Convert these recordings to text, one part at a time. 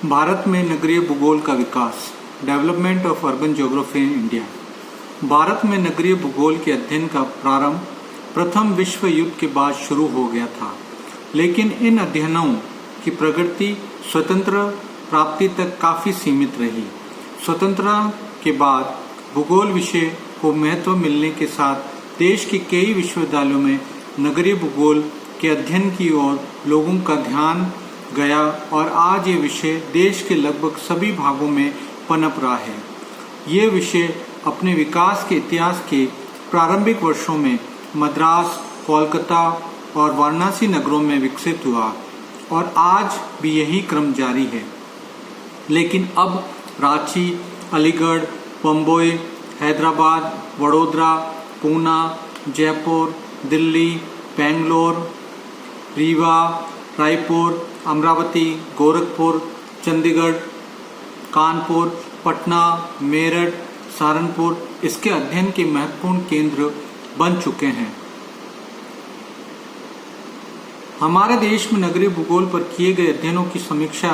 भारत में नगरीय भूगोल का विकास, development of urban geography in India. भारत में नगरीय भूगोल के अध्ययन का प्रारंभ प्रथम विश्व युद्ध के बाद शुरू हो गया था, लेकिन इन अध्ययनों की प्रगति स्वतंत्र प्राप्ति तक काफ़ी सीमित रही। स्वतंत्रता के बाद भूगोल विषय को महत्व मिलने के साथ देश के कई विश्वविद्यालयों में नगरीय भूगोल के अध्ययन की ओर लोगों का ध्यान गया और आज ये विषय देश के लगभग सभी भागों में पनप रहा है। ये विषय अपने विकास के इतिहास के प्रारंभिक वर्षों में मद्रास, कोलकाता और वाराणसी नगरों में विकसित हुआ और आज भी यही क्रम जारी है। लेकिन अब रांची, अलीगढ़, बम्बई, हैदराबाद, वडोदरा, पूना, जयपुर, दिल्ली, बेंगलोर, रीवा, रायपुर, अमरावती, गोरखपुर, चंडीगढ़, कानपुर, पटना, मेरठ, सहारनपुर इसके अध्ययन के महत्वपूर्ण केंद्र बन चुके हैं। हमारे देश में नगरीय भूगोल पर किए गए अध्ययनों की समीक्षा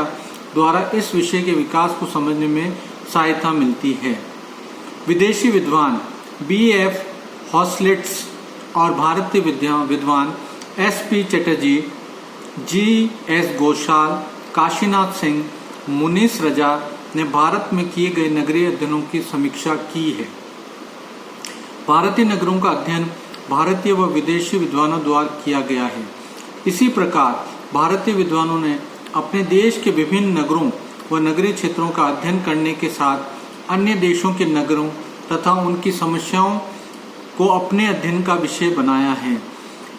द्वारा इस विषय के विकास को समझने में सहायता मिलती है। विदेशी विद्वान B.F. हॉस्लेट्स और भारतीय विद्वान S.P. चटर्जी, G.S. घोषाल, काशीनाथ सिंह, मुनीस रजा ने भारत में किए गए नगरीय अध्ययनों की समीक्षा की है। भारतीय नगरों का अध्ययन भारतीय व विदेशी विद्वानों द्वारा किया गया है। इसी प्रकार भारतीय विद्वानों ने अपने देश के विभिन्न नगरों व नगरीय क्षेत्रों का अध्ययन करने के साथ अन्य देशों के नगरों तथा उनकी समस्याओं को अपने अध्ययन का विषय बनाया है।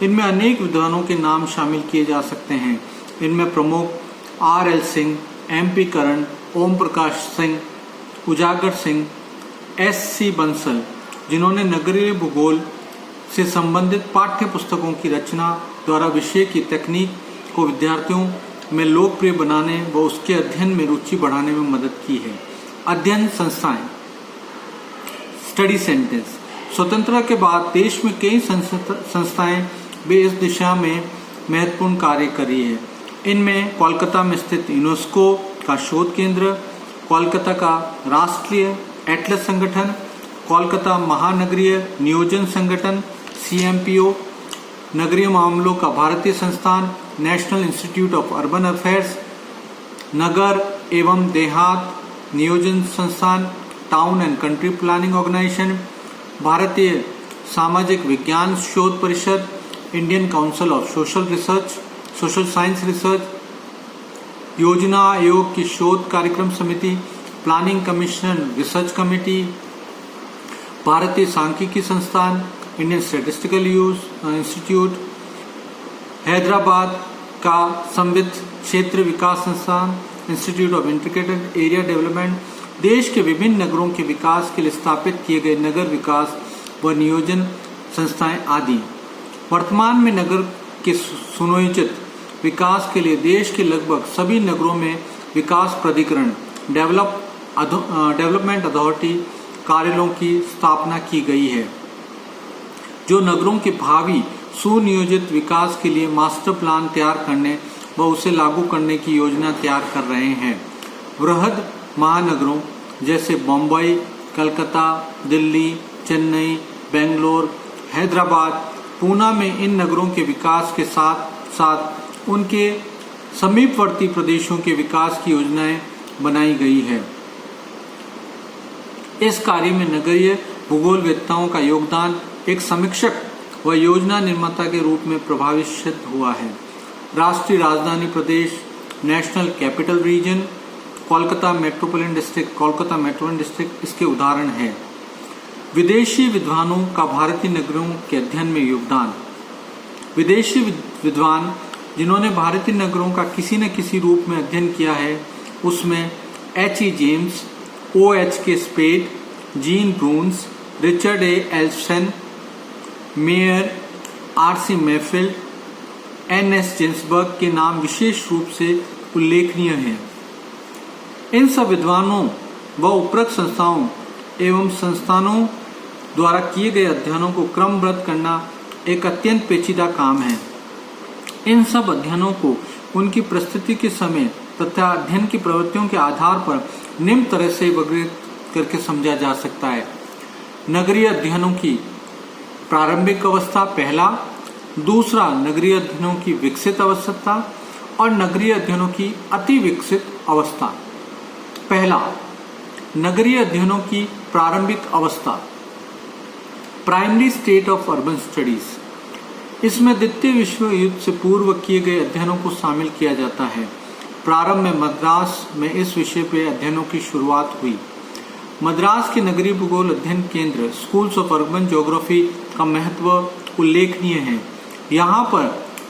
इनमें अनेक विद्वानों के नाम शामिल किए जा सकते हैं। इनमें प्रमुख R.L. सिंह, M.P. करण, ओम प्रकाश सिंह, उजागर सिंह, S.C. बंसल, जिन्होंने नगरीय भूगोल से संबंधित पाठ्य पुस्तकों की रचना द्वारा विषय की तकनीक को विद्यार्थियों में लोकप्रिय बनाने व उसके अध्ययन में रुचि बढ़ाने में मदद की है। अध्ययन संस्थाएं, स्टडी सेंटर्स। स्वतंत्रता के बाद देश में कई संस्थाएं भी इस दिशा में महत्वपूर्ण कार्य कर रही है। इनमें कोलकाता में स्थित यूनेस्को का शोध केंद्र, कोलकाता का राष्ट्रीय एटलस संगठन, कोलकाता महानगरीय नियोजन संगठन CMPO, नगरीय मामलों का भारतीय संस्थान National Institute of Urban Affairs, नगर एवं देहात नियोजन संस्थान Town and Country Planning Organisation, भारतीय सामाजिक विज्ञान शोध परिषद, Indian Council of Social Science Research, योजना आयोग की शोध कार्यक्रम समिति, प्लानिंग कमीशन रिसर्च कमेटी, भारतीय सांख्यिकी संस्थान, इंडियन स्टैटिस्टिकल इंस्टीट्यूट, हैदराबाद का संवित क्षेत्र विकास संस्थान, institute of integrated area development, देश के विभिन्न नगरों के विकास के लिए स्थापित किए गए नगर विकास व नियोजन संस्थाएं आदि। वर्तमान में नगर के सुनियोजित विकास के लिए देश के लगभग सभी नगरों में विकास प्राधिकरण डेवलपमेंट अथॉरिटी कार्यालयों की स्थापना की गई है, जो नगरों के भावी सुनियोजित विकास के लिए मास्टर प्लान तैयार करने व उसे लागू करने की योजना तैयार कर रहे हैं। वृहद महानगरों जैसे बम्बई, कलकत्ता, दिल्ली, चेन्नई, बेंगलोर, हैदराबाद, पूना में इन नगरों के विकास के साथ साथ उनके समीपवर्ती प्रदेशों के विकास की योजनाएं बनाई गई है। इस कार्य में नगरीय भूगोलवेत्ताओं का योगदान एक समीक्षक व योजना निर्माता के रूप में प्रभावित हुआ है। राष्ट्रीय राजधानी प्रदेश, National Capital Region, Kolkata Metropolitan District इसके उदाहरण हैं। विदेशी विद्वानों का भारतीय नगरों के अध्ययन में योगदान। विदेशी विद्वान जिन्होंने भारतीय नगरों का किसी न किसी रूप में अध्ययन किया है, उसमें H.E. James, O.H.K. Spate, Jean Brunhes, Richard A. Ellefsen, Mayer, R.C. Mayfield, N.S. Ginsburg के नाम विशेष रूप से उल्लेखनीय हैं। इन सब विद्वानों व उपरोक्त संस्थाओं एवं संस्थानों द्वारा किए गए अध्ययनों को क्रमबद्ध करना एक अत्यंत पेचीदा काम है। इन सब अध्ययनों को उनकी प्रस्तुति के समय तथा अध्ययन की प्रवृत्तियों के आधार पर निम्न तरह से वर्गीकृत करके समझा जा सकता है। नगरीय अध्ययनों की प्रारंभिक अवस्था पहला, दूसरा नगरीय अध्ययनों की विकसित अवस्था और नगरीय अध्ययनों की अति विकसित अवस्था। पहला, नगरीय अध्ययनों की प्रारंभिक अवस्था, primary state of urban studies. इसमें द्वितीय विश्व युद्ध से पूर्व किए गए अध्ययनों को शामिल किया जाता है। प्रारंभ में मद्रास में इस विषय पर अध्ययनों की शुरुआत हुई। मद्रास के नगरीय भूगोल अध्ययन केंद्र स्कूल्स ऑफ अर्बन ज्योग्राफी का महत्व उल्लेखनीय है। यहाँ पर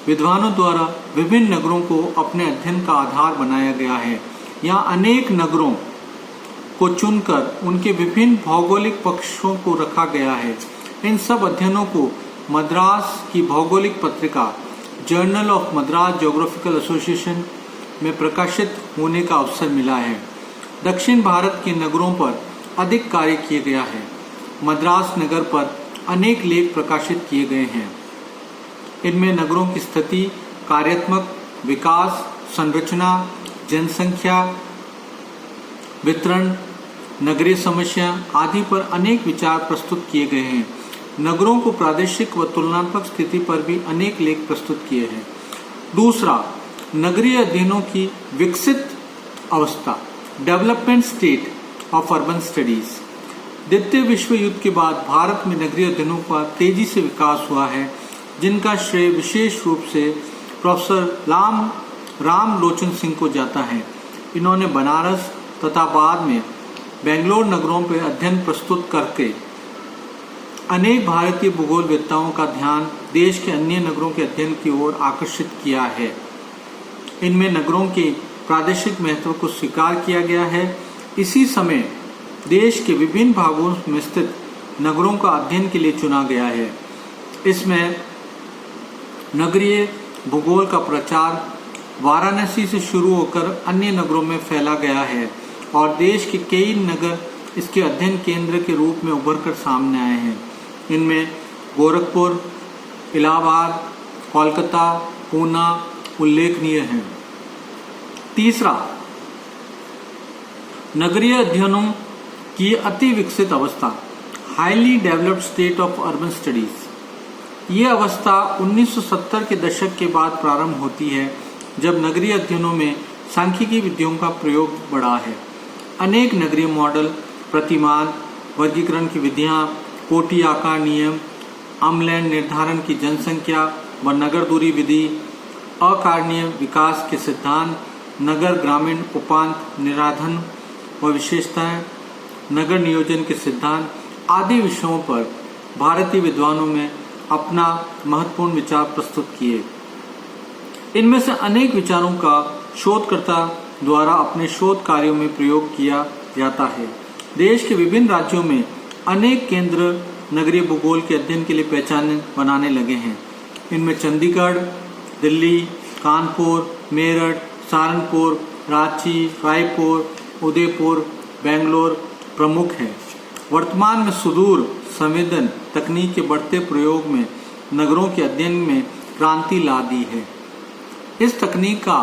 विद्वानों द्वारा विभिन्न नगरों को अपने अध्ययन का आधार बनाया गया है। यहाँ अनेक नगरों को चुनकर उनके विभिन्न भौगोलिक पक्षों को रखा गया है। इन सब अध्ययनों को मद्रास की भौगोलिक पत्रिका journal of Madras geographical association में प्रकाशित होने का अवसर मिला है। दक्षिण भारत के नगरों पर अधिक कार्य किया गया है। मद्रास नगर पर अनेक लेख प्रकाशित किए गए हैं। इनमें नगरों की स्थिति, कार्यात्मक विकास, संरचना, जनसंख्या, वितरण, नगरीय समस्या आदि पर अनेक विचार प्रस्तुत किए गए हैं। नगरों को प्रादेशिक व तुलनात्मक स्थिति पर भी अनेक लेख प्रस्तुत किए हैं। दूसरा, नगरीय अध्ययनों की विकसित अवस्था, development state of urban studies. द्वितीय विश्व युद्ध के बाद भारत में नगरीय अध्ययनों का तेजी से विकास हुआ है, जिनका श्रेय विशेष रूप से प्रोफेसर राम लोचन सिंह को जाता है। इन्होंने बनारस तथा बाद में बेंगलोर नगरों पर अध्ययन प्रस्तुत करके अनेक भारतीय भूगोलवेत्ताओं का ध्यान देश के अन्य नगरों के अध्ययन की ओर आकर्षित किया है। इनमें नगरों के प्रादेशिक महत्व को स्वीकार किया गया है। इसी समय देश के विभिन्न भागों में स्थित नगरों का अध्ययन के लिए चुना गया है। इसमें नगरीय भूगोल का प्रचार वाराणसी से शुरू होकर अन्य नगरों में फैला गया है और देश के कई नगर इसके अध्ययन केंद्र के रूप में उभर कर सामने आए हैं। इनमें गोरखपुर, इलाहाबाद, कोलकाता, पूना उल्लेखनीय हैं। तीसरा, नगरीय अध्ययनों की अति विकसित अवस्था, highly developed state of urban studies. ये अवस्था 1970 के दशक के बाद प्रारंभ होती है, जब नगरीय अध्ययनों में सांख्यिकी विधियों का प्रयोग बढ़ा है। अनेक नगरीय मॉडल, प्रतिमान, वर्गीकरण की विधियां, कोटि आकार नियम, आमलैंड निर्धारण की जनसंख्या व नगर दूरी विधि, अकारणीय विकास के सिद्धांत, नगर ग्रामीण उपांत निराधन व विशेषताएं, नगर नियोजन के सिद्धांत आदि विषयों पर भारतीय विद्वानों में अपना महत्वपूर्ण विचार प्रस्तुत किए। इनमें से अनेक विचारों का शोधकर्ता द्वारा अपने शोध कार्यों में प्रयोग किया जाता है। देश के विभिन्न राज्यों में अनेक केंद्र नगरीय भूगोल के अध्ययन के लिए पहचान बनाने लगे हैं। इनमें चंडीगढ़, दिल्ली, कानपुर, मेरठ, सहारनपुर, रांची, रायपुर, उदयपुर, बेंगलोर प्रमुख हैं। वर्तमान में सुदूर संवेदन तकनीक के बढ़ते प्रयोग में नगरों के अध्ययन में क्रांति ला दी है। इस तकनीक का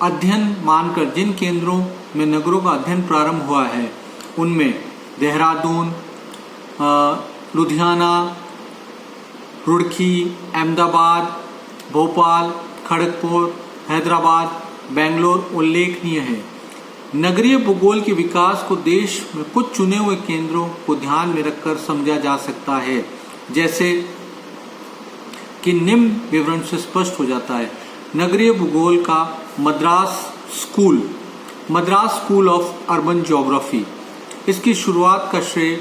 अध्ययन मानकर जिन केंद्रों में नगरों का अध्ययन प्रारंभ हुआ है, उनमें देहरादून, लुधियाना, रुड़की, अहमदाबाद, भोपाल, खड़गपुर, हैदराबाद, बेंगलोर उल्लेखनीय है। नगरीय भूगोल के विकास को देश में कुछ चुने हुए केंद्रों को ध्यान में रखकर समझा जा सकता है, जैसे कि निम्न विवरण से स्पष्ट हो जाता है। नगरीय भूगोल का Madras school of urban geography, इसकी शुरुआत का श्रेय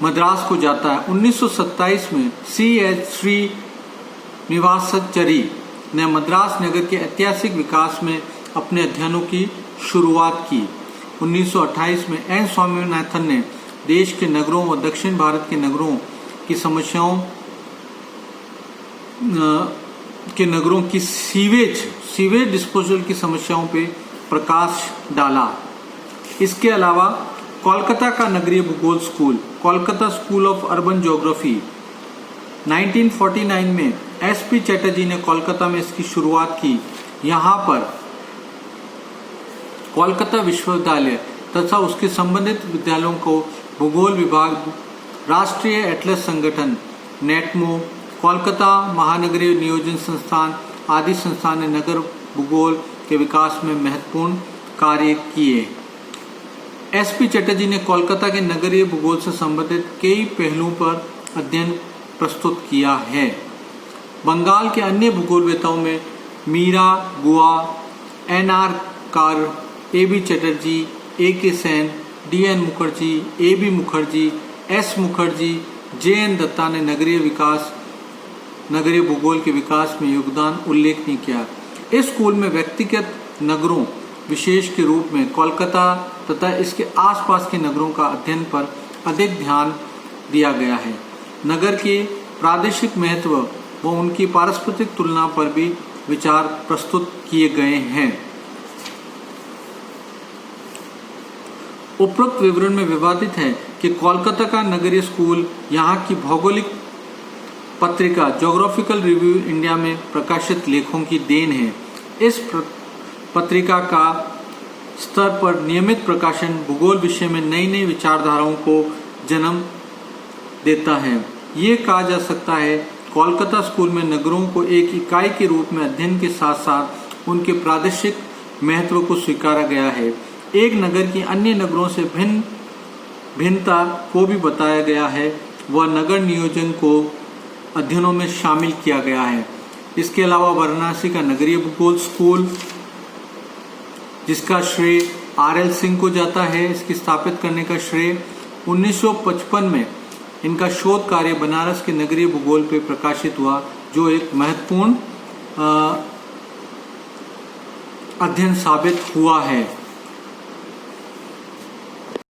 मद्रास को जाता है। 1927 में C.H. श्रीनिवासाचारी ने मद्रास नगर के ऐतिहासिक विकास में अपने अध्ययनों की शुरुआत की। 1928 में एन स्वामीनाथन ने देश के नगरों व दक्षिण भारत के नगरों की समस्याओं की सीवेज डिस्पोजल की समस्याओं पर प्रकाश डाला। इसके अलावा कोलकाता का नगरीय भूगोल school, Kolkata school of urban geography, 1949 में S.P. चैटर्जी ने कोलकाता में इसकी शुरुआत की। यहाँ पर कोलकाता विश्वविद्यालय तथा उसके संबंधित विद्यालयों को भूगोल विभाग, राष्ट्रीय एटलस संगठन नेटमो, कोलकाता महानगरीय नियोजन संस्थान आदि संस्थान ने नगर भूगोल के विकास में महत्वपूर्ण कार्य किए। एसपी चटर्जी ने कोलकाता के नगरीय भूगोल से संबंधित कई पहलुओं पर अध्ययन प्रस्तुत किया है। बंगाल के अन्य भूगोलवेताओं में Meera Guha, NR Kar, AB Chatterjee, AK Sen, DN Mukherjee, AB Mukherjee, S Mukherjee, JN Datta ने नगरीय भूगोल के विकास में योगदान उल्लेखनीय किया। इस स्कूल में व्यक्तिगत नगरों विशेष के रूप में कोलकाता तथा इसके आसपास के नगरों का अध्ययन पर अधिक ध्यान दिया गया है। नगर के प्रादेशिक महत्व व उनकी पारस्परिक तुलना पर भी विचार प्रस्तुत किए गए हैं। उपरोक्त विवरण में विवादित है कि कोलकाता का नगरीय स्कूल यहाँ की भौगोलिक पत्रिका ज्योग्राफिकल रिव्यू इंडिया में प्रकाशित लेखों की देन है। इस पत्रिका का स्तर पर नियमित प्रकाशन भूगोल विषय में नई नई विचारधाराओं को जन्म देता है। ये कहा जा सकता है कोलकाता स्कूल में नगरों को एक इकाई के रूप में अध्ययन के साथ साथ उनके प्रादेशिक महत्व को स्वीकारा गया है। एक नगर की अन्य नगरों से भिन्नता को भी बताया गया है व नगर नियोजन को अध्ययनों में शामिल किया गया है। इसके अलावा वाराणसी का नगरीय भूगोल स्कूल, जिसका श्रेय RL सिंह को जाता है, इसकी स्थापित करने का श्रेय 1955 में इनका शोध कार्य बनारस के नगरीय भूगोल पर प्रकाशित हुआ, जो एक महत्वपूर्ण अध्ययन साबित हुआ है।